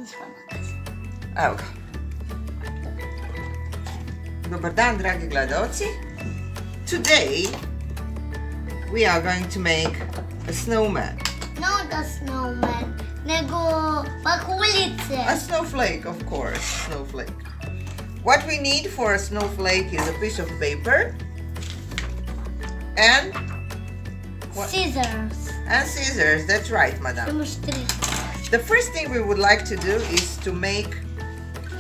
Evo ga. Dobar dan, dragi gledalci. Today we are going to make a snowman. Not a snowman, nego pahuljice. A snowflake, of course, snowflake. What we need for a snowflake is a piece of paper and Scissors. And scissors, that's right, madam. The first thing we would like to do is to make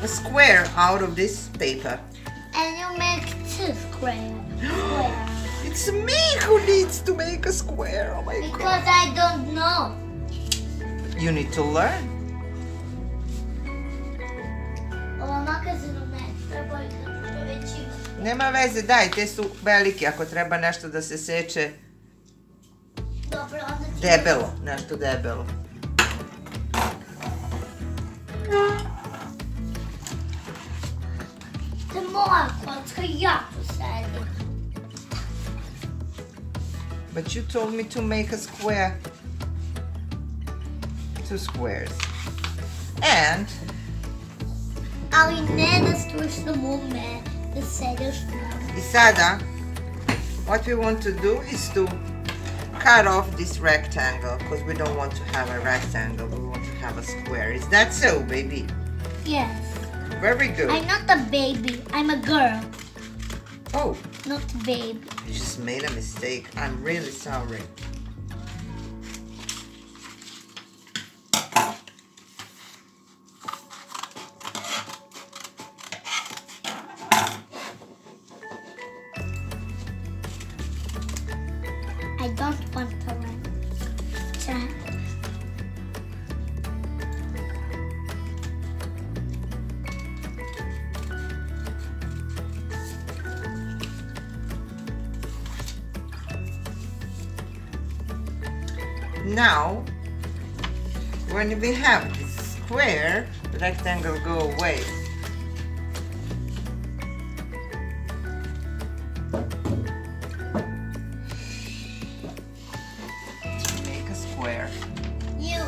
a square out of this paper. And you make 2 squares. It's me who needs to make a square, oh my god. Because I don't know. You need to learn. Ova makazina ne treba već ima. Nema veze, daj, te su veliki ako treba nešto da se seče. Dobro, onda ti... Debelo, nešto debelo. To je moja kocka, ja tu sedim. But you told me to make a square. 2 squares. And Ali ne da stojiš na mome, da sediš na... I sada, what we want to do is to cut off this rectangle because we don't want to have a rectangle, we want to have a square. Is that so, baby? Yes. Very good. I'm not a baby, I'm a girl. Oh, Not a baby. you just made a mistake. I'm really sorry. I don't want to run. Now, when we have this square, the rectangle go away. Make a square. You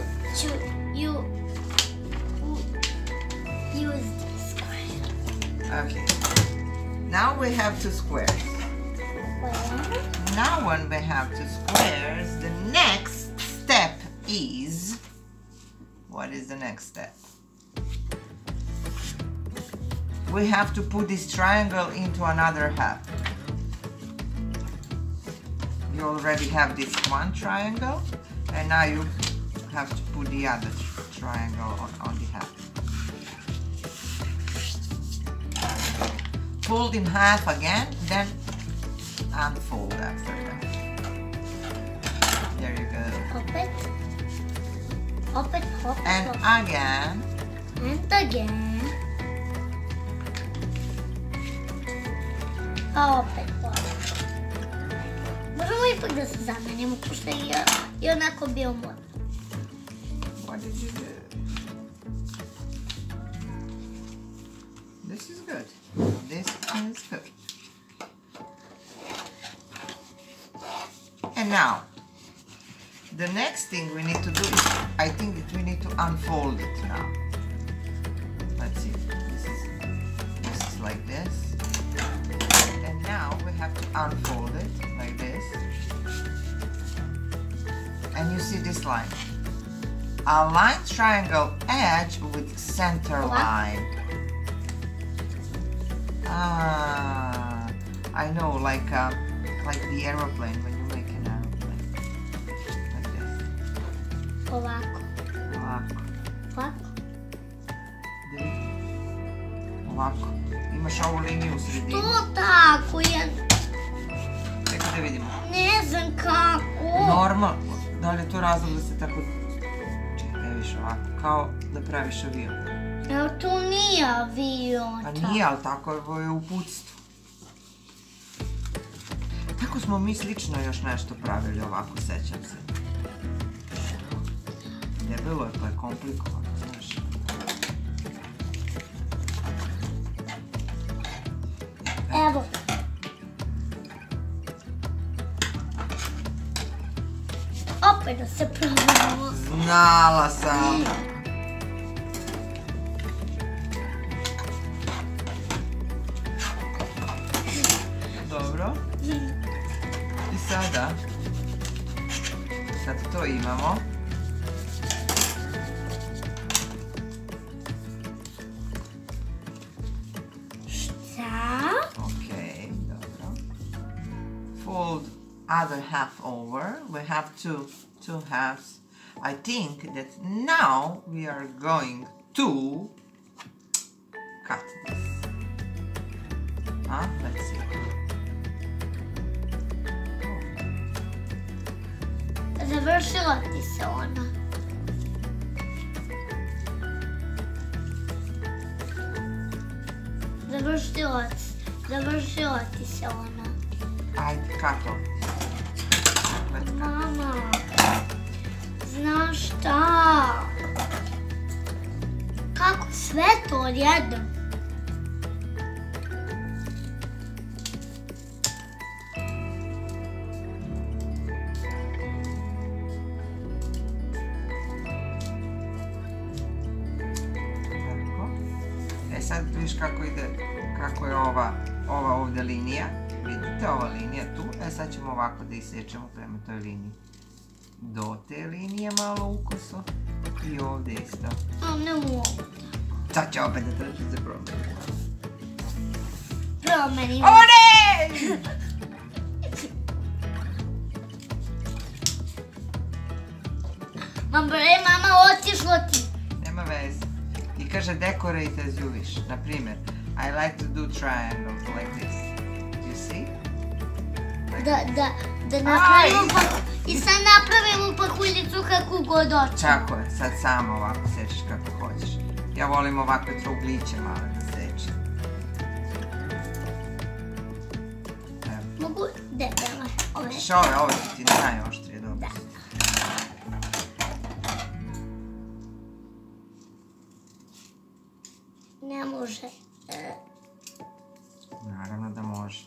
use this square. Okay. Now we have 2 squares. Well, Now when we have 2 squares, the next step is... What is the next step? We have to put this triangle into another half. You already have this one triangle, and now you have to put the other triangle on the half. Fold in half again, then unfold after that. There you go. Opet, And again. And again. Opet. Možemo ipak da se zamenimo, pošto je onako bio moj. What did you do? This is good. This is good. And now, the next thing we need to do is, I think that we need to unfold it now. Let's see. This is like this. And now we have to unfold it like this. And you see this line. Align triangle edge with center line. Ah, I know, like the aeroplane when you make an aeroplane. Like this. Ovako. Ovako. Ovako. Ovako. Imaš ovu liniju u sredini. To tako je. Čekaj da vidimo. Ne znam kako. Normalno. Da li je to razlog da se tako... Čekaj, viš ovako. Kao da praviš avion. Evo to nije avion. Pa nije, ali tako je uputstvo. Tako smo mi slično još nešto pravili ovako, sećam se. Debelo je, to je komplikovano, znaš. Evo. Opet da se pravimo. Znala sam. sada, sad to imamo. Šta? Ok, dobro. Fold other half over. We have two halves. I think that now we are going to cut this. Let's see. Završila ti se ona. Završila ti se ona. Ajde, kako? Mama, znaš šta? Kako sve to odjednom? Sad vidiš kako ide, kako je ova ovdje linija. Vidite, ova linija tu. Sad ćemo ovako da isječemo prema toj liniji. Do te linije malo ukoso. I ovdje isto. Ne mogu. Sad će opet da traži se promeni. Promeni. O ne! Mama, otišlo ti. Nema veze. I kaže decorate as you wish. Na primjer, I like to do triangles like this. You see? Da napravimo i sad napravimo pahuljicu kako god hoćemo. Tako je, sad samo ovako sečeš kako hoćeš. Ja volim ovakve trougliće male da sečem. Mogu debele ove. Što ove su ti najoštrije, dobro. Ne može. Naravno da može.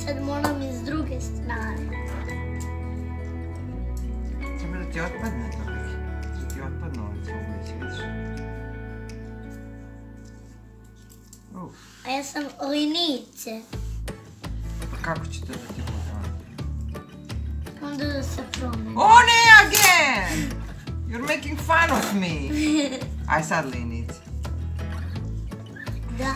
Sad moram iz druge strane. Treba da ti otpadne to neki. Da ti otpadne ove trougliće, vidiš? A ja sam linijice. Pa kako će to da ti bude? Onda da se promeni. O ne, again! You're making fun of me! Aj sad linijice. Da.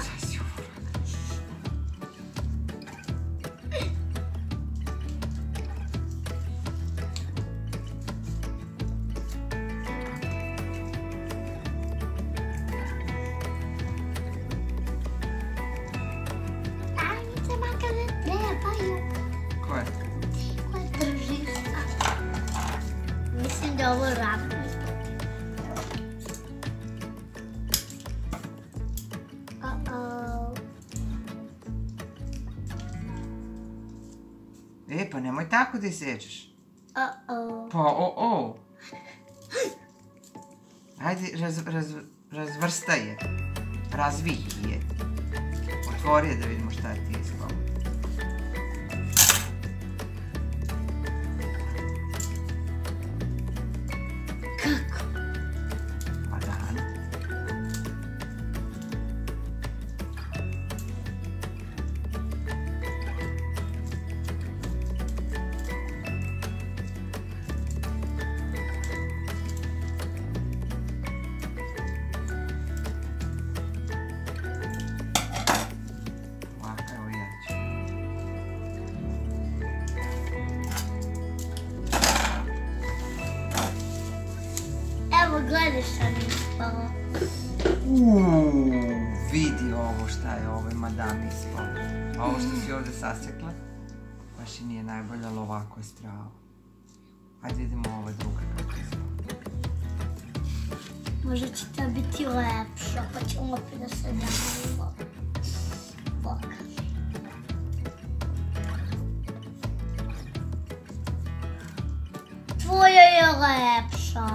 Ko je? Podrži. Mislim da ovo radno. Pa nemoj tako da isječeš. Pa o. Ajde, razvrstaj je. Razvij je. Otvori je da vidimo šta ti je ispalo. Kako? Pa da. Gledaj šta mi ispalo. Vidi ovo šta je ovoj madami ispalo. A ovo što si ovdje sasekla, baš i nije najbolje, ali ovako je strava. Ajde idemo u ove druge. Možda će ta biti lepša, pa ćemo opet da se damo. Bok. Tvoja je lepša.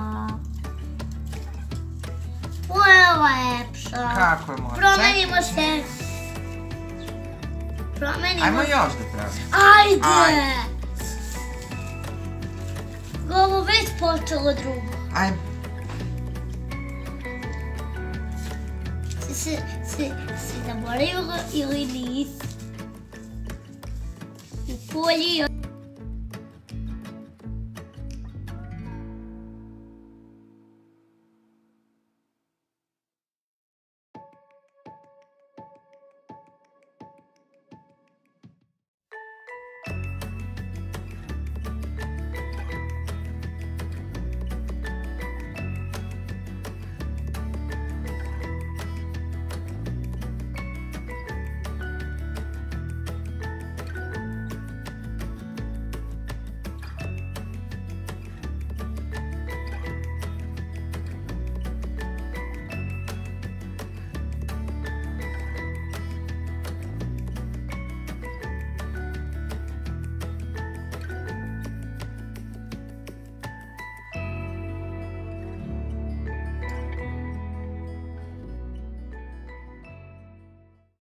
Tvoja je lepša. Kako je moja? Promenimo se. Ajmo još da pravimo. Ajde! Ovo već počelo drugo. Ajmo. Si zaboravio ili nisi? U polji